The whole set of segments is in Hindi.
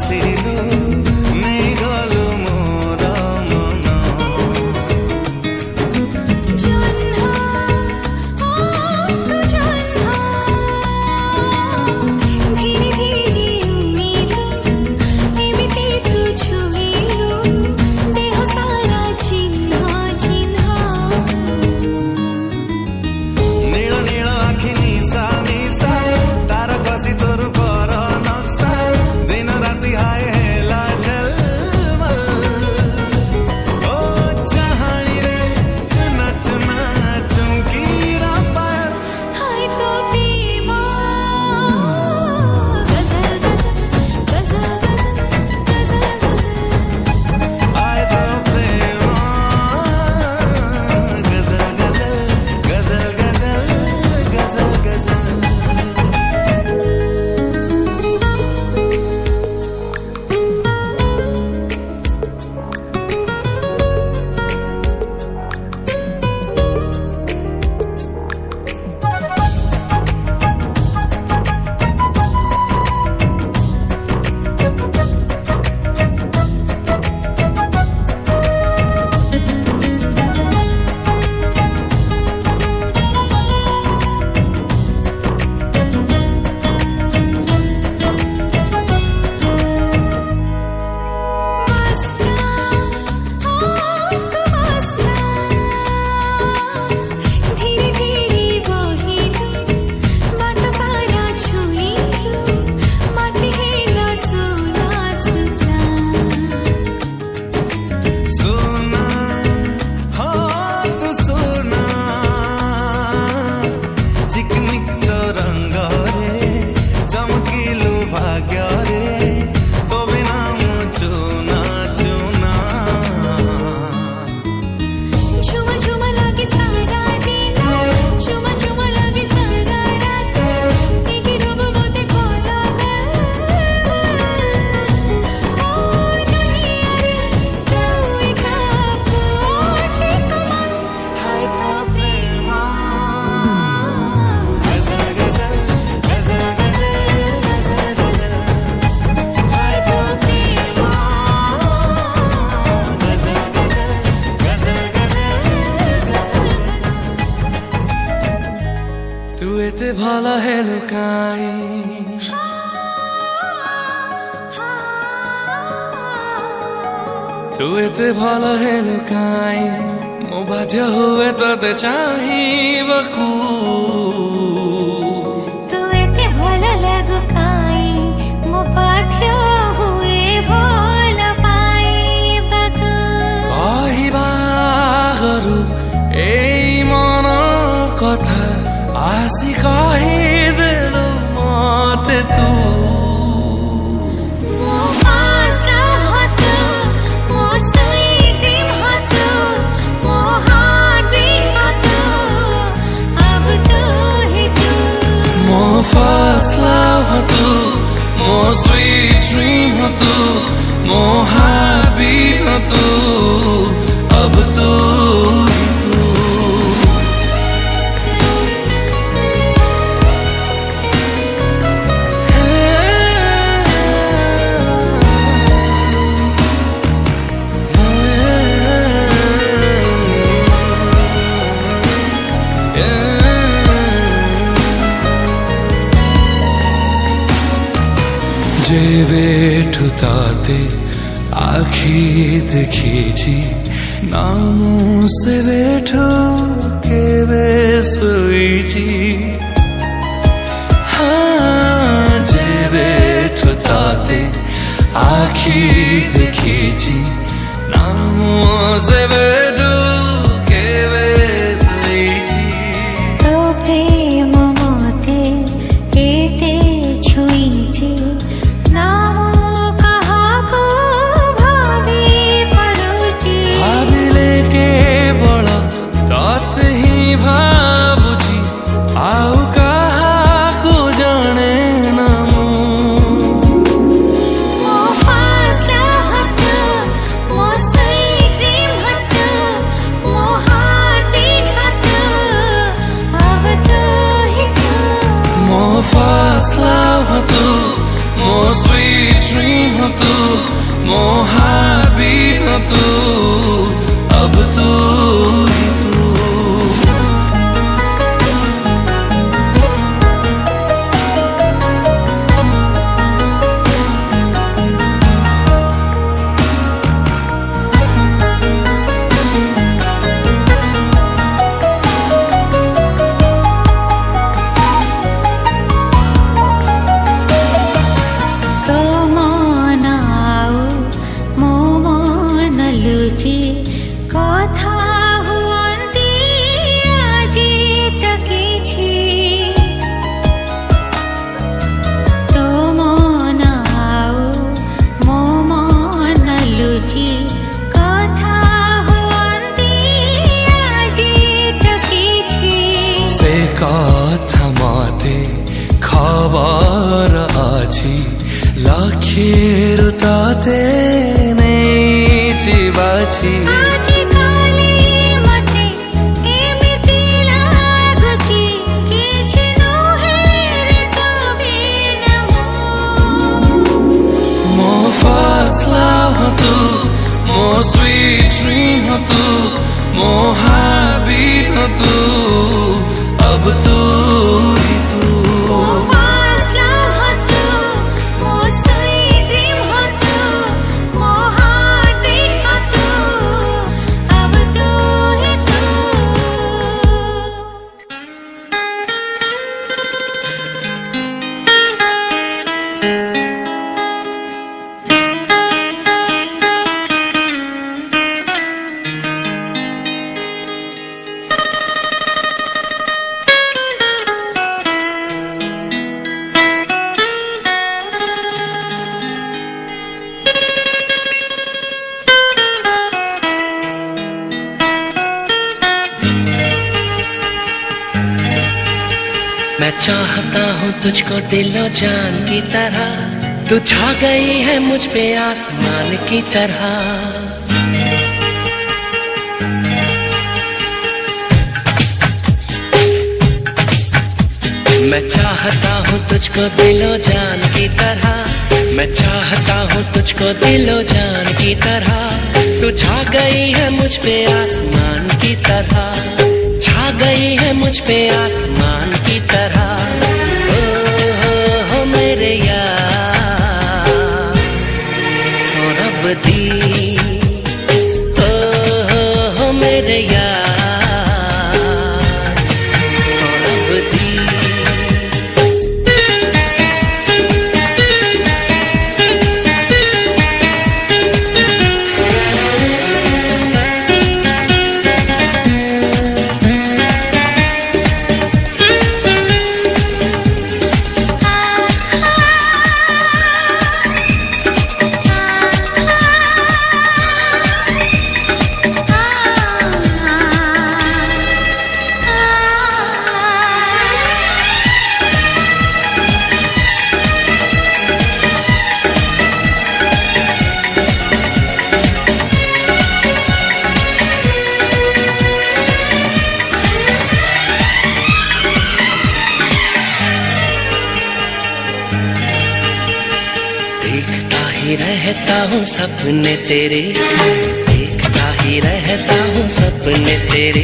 ଆସିଲୁ ନେଇଗଲୁ ମୋର ମନ। ଜହ୍ନ ଓ ତୁ ଜହ୍ନ ଧୀରେ ଧୀରେ ଉଇଲୁ ଏମିତି ତୁ ଛୁଇଁଲୁ ଦେହ ସାରା ଚିହ୍ନ ଚିହ୍ନ। ନୀଳ ନୀଳ ଆଖି ନିଶା ନିଶା ତାର କସି ତୋର ପର ନକ୍ସା ଦିନ ରାତି ହାୟ ହେଲା ଝଲମଲ। ଓ ଚାହାଣୀରେ ଚୁନା ଚୁନା ଚୁମକିର ପାର ହାय ତୋ ପ୍ରେମ ଗଜଲ ଗଜଲ ଗଜଲ ଗଜଲ। आए तो प्रेम गजल गजल गजल गजल गजल गजल। धीरे धीरे बहिलु बाट सारा छुइलु माटी हेला सुना सुना। सुना हो तू सुना चिकनिक तो रंग रे चमकिलु भाग्य रे तो बिना मु चुना चुना। झुमा झुमा लागे सारा दिन झुमा झुमा लागे सारा रात एकी रोग बोते कोला ओ दुनिया रे तू एका पोटे कमन। हाय तो प्रेम गजल गजल गजल गजल गजल गजल। हाय तो प्रेम गजल गजल गजल गजल गजल। तू एते भला है लुकाई तू एते भला है लुकाई मो बाध्य हुए तते चाहिबकू। तू एते भल लागु काई मो बाध्य हुए भल पाइबाकु। କହିବାରୁ ଏଇ ମନ କଥା ଆସି କହିଦେଲୁ ମତେ ତୁ। मो पासा हतु मो स्वीट ड्रीम हतु मो हार्ट बीट हतु अब तू ही तू। ମୋ first love हो तू ମୋ sweet dream हो तू ମୋ heartbeat हो तू अब तू ही तू। ଯେବେଠୁ ତତେ ଆଖି ଦେଖିଛି ନା ମୁଁ ସେବେଠୁ କେବେ ଶୋଇଛି। ଯେବେଠୁ ତତେ ଆଖି ଦେଖିଛି ନା ମୁଁ ସେବେଠୁ କେବେ ଶୋଇଛି। तो प्रेम मते एते छुईची ना मो काहाको भावी परुची। भाविले केवल तते ही भावुची आउ काहाको जाने ना मु। मो पासा हतु मो स्वीट ड्रीम हतु मोहाबी न तू, अब तू ही तू। কথা মতে খবর আছে লক্ষ্যের তাতে নেই বাছি। ମୋ ଫସଲା ହ ତୁ, ମୋ sweet dream ହ ତୁ, ମୋ ହାବି ହ ତୁ, अब तू ही तू। मैं चाहता हूँ तुझको दिलो जान की तरह, तू छा गई है मुझ पे आसमान की तरह। मैं चाहता हूँ तुझको दिलो जान की तरह, मैं चाहता हूँ तुझको दिलो जान की तरह। तू छा गई है मुझ पे आसमान की तरह, छा गई है मुझ पे आसमान की तरह। हो मेरे यार सौरभ दी, हो मेरे यार सौरभ दी। रहता हूँ सपने तेरे, देखता ही रहता हूँ सपने तेरे।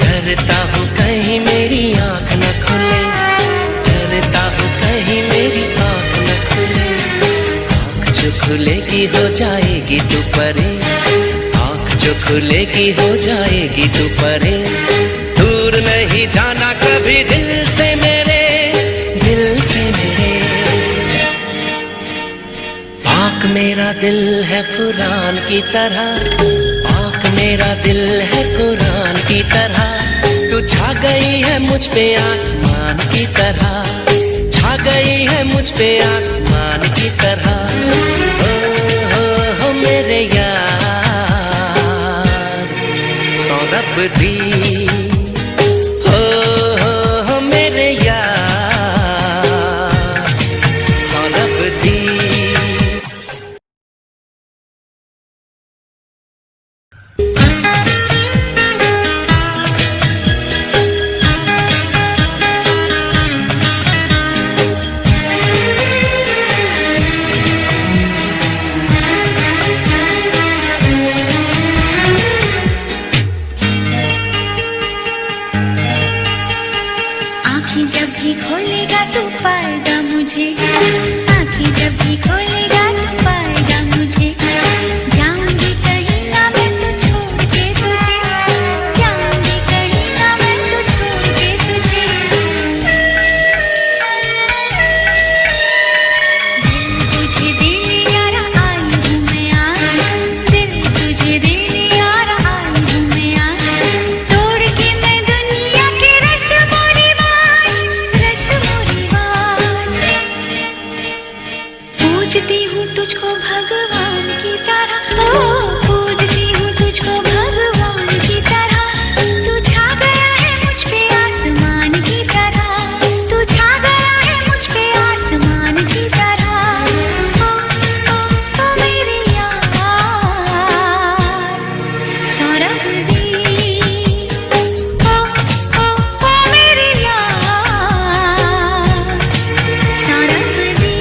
डरता हूँ कहीं मेरी आँख न खुले, डरता हूँ कहीं मेरी आँख न खुले। आँख जो खुलेगी हो जाएगी तू परे, आँख जो खुलेगी हो जाएगी तू परे। दूर नहीं जाना कभी दिल से मेरे, दिल से मेरे। पाक मेरा दिल है कुरान की तरह, पाक मेरा दिल है कुरान की तरह। तू छा गई है मुझ पे आसमान की तरह, छा गई है मुझ पे आसमान की तरह। हो मेरे यार सौरभ दी, हो मेरे यार सौरभ दी। पाएगा मुझे, आंखें जब भी खोलेगा तो पाएगा मुझे। जाऊंगी कहीं ना मैं तो छोड़ के तुझे, जाऊंगी कहीं ना मैं तो छोड़ के तुझे। दिल तुझे देने यारा आई हूँ मैं आज, दिल तुझे देने यारा आई हूँ मैं आज। तोड़ के मैं दुनिया के रस्मों रिवाज, रस्मों रिवाज। पूजती हूँ तुझको भगवान की तरह, ओ पूजती हूँ तुझको भगवान की तरह। तू छा गया है मुझ पे आसमान की तरह, तू छा गया है मुझ पे आसमान की तरह। ओ मेरे यार सौरभ दी, ओ मेरे यार सौरभ दी।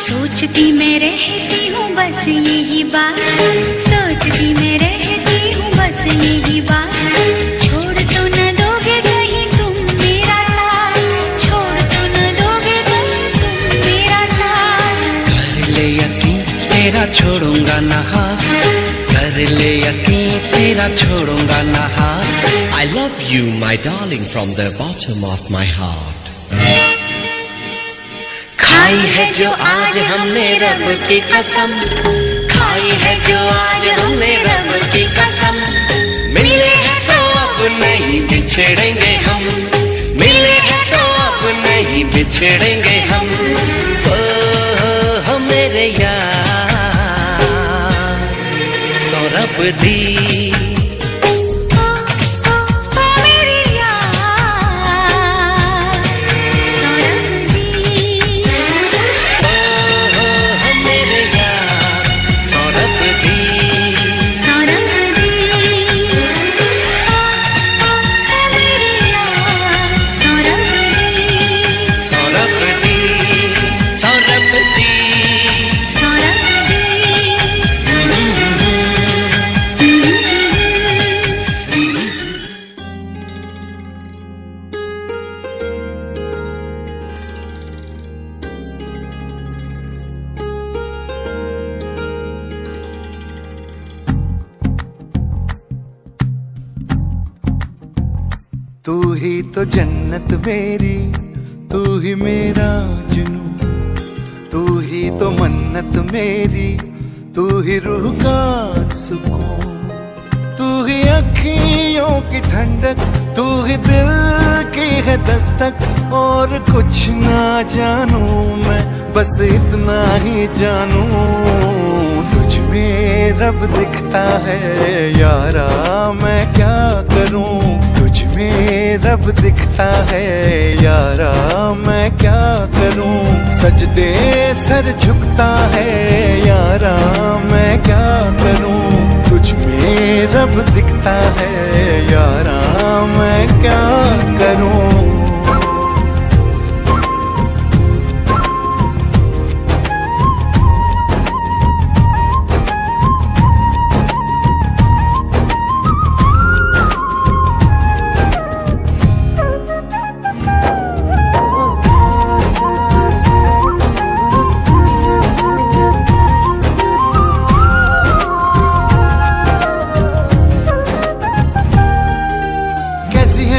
सोचती मैं रहती हूँ बस यही बात, सोचती मैं रहती हूँ बस यही बात। छोड़ तो न दोगे कहीं तुम मेरा साथ, छोड़ तो न दोगे कहीं तुम मेरा साथ। कर ले यकीन तेरा छोड़ूंगा ना हाथ, कर ले यकीन तेरा छोड़ूंगा ना हाथ। I love you, my darling, from the bottom of my heart. खाई है जो आज हमने रब की कसम, खाई है जो आज हमने रब की कसम। मिले हैं तो अब नहीं बिछड़ेंगे हम, मिले हैं तो अब नहीं बिछड़ेंगे हम। ओ मेरे यार सौरभ दी, मेरे यार सौरभ दी। मेरे यार सौरभ दी, सौरभ दी, मेरे यार सौरभ दी, सौरभ दी, सौरभ दी। सौरभ दी। तू ही तो जन्नत मेरी, तू ही मेरा जुनू, तू ही तो मन्नत मेरी, तू ही रूह का सुकून, तू ही अखियों की ठंडक, तू ही दिल की है दस्तक। और कुछ ना जानू मैं, बस इतना ही जानू, तुझ में रब दिखता है यारा मैं क्या करूं। तुझ में रब दिखता है यारा मैं क्या करूं। सजदे सर झुकता है यारा मैं क्या करूं। तुझ में रब दिखता है यारा मैं क्या करूं।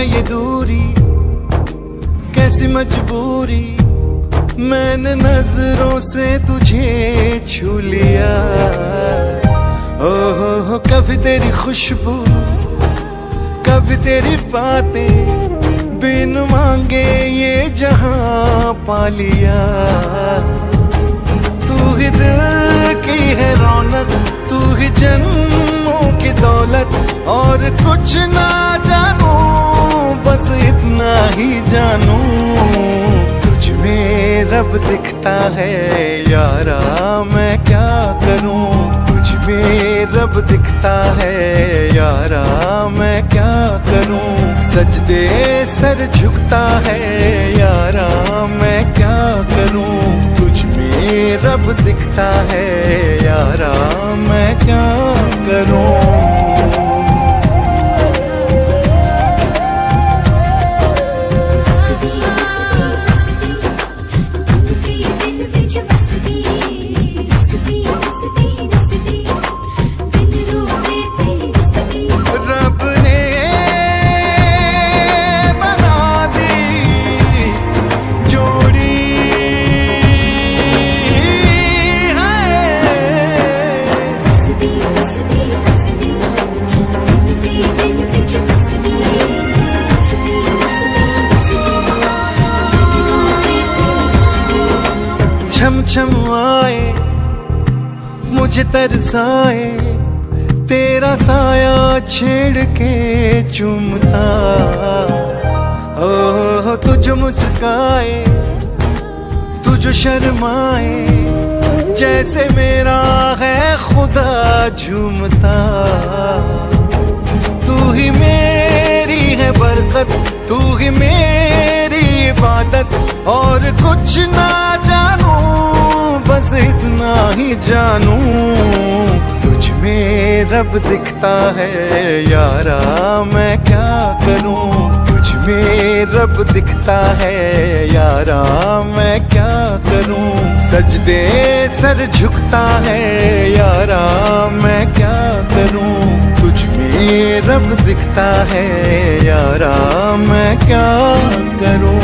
ये दूरी कैसी मजबूरी, मैंने नजरों से तुझे छू लिया। ओहो कभी तेरी खुशबू, कभी तेरी बातें, बिन मांगे ये जहां पा लिया। तू ही दिल की है रौनक, तू ही जन्मों की दौलत। और कुछ ना जानू, बस इतना ही जानू, तुझ में रब दिखता है यारा मैं क्या करूं। तुझ में रब दिखता है यारा, मैं क्या करूं। सजदे सर झुकता है यारा, मैं क्या करूं। तुझ में रब दिखता है यारा, मैं क्या करूं। छम छम आए मुझे तरसाए, तेरा साया छेड़ के चूमता। ओह तुझ मुस्काए तुझ शर्माए, जैसे मेरा है खुदा झूमता। तू ही मेरी है बरकत, तू ही मेरी इबादत, और कुछ ना जानू बस इतना ही जानू। तुझ में रब दिखता है यारा, मैं क्या करूं। तुझ में रब दिखता है यारा, मैं क्या करूं। सजदे सर झुकता है यारा, मैं क्या करूं। तुझ में रब दिखता है यारा, मैं क्या करूं।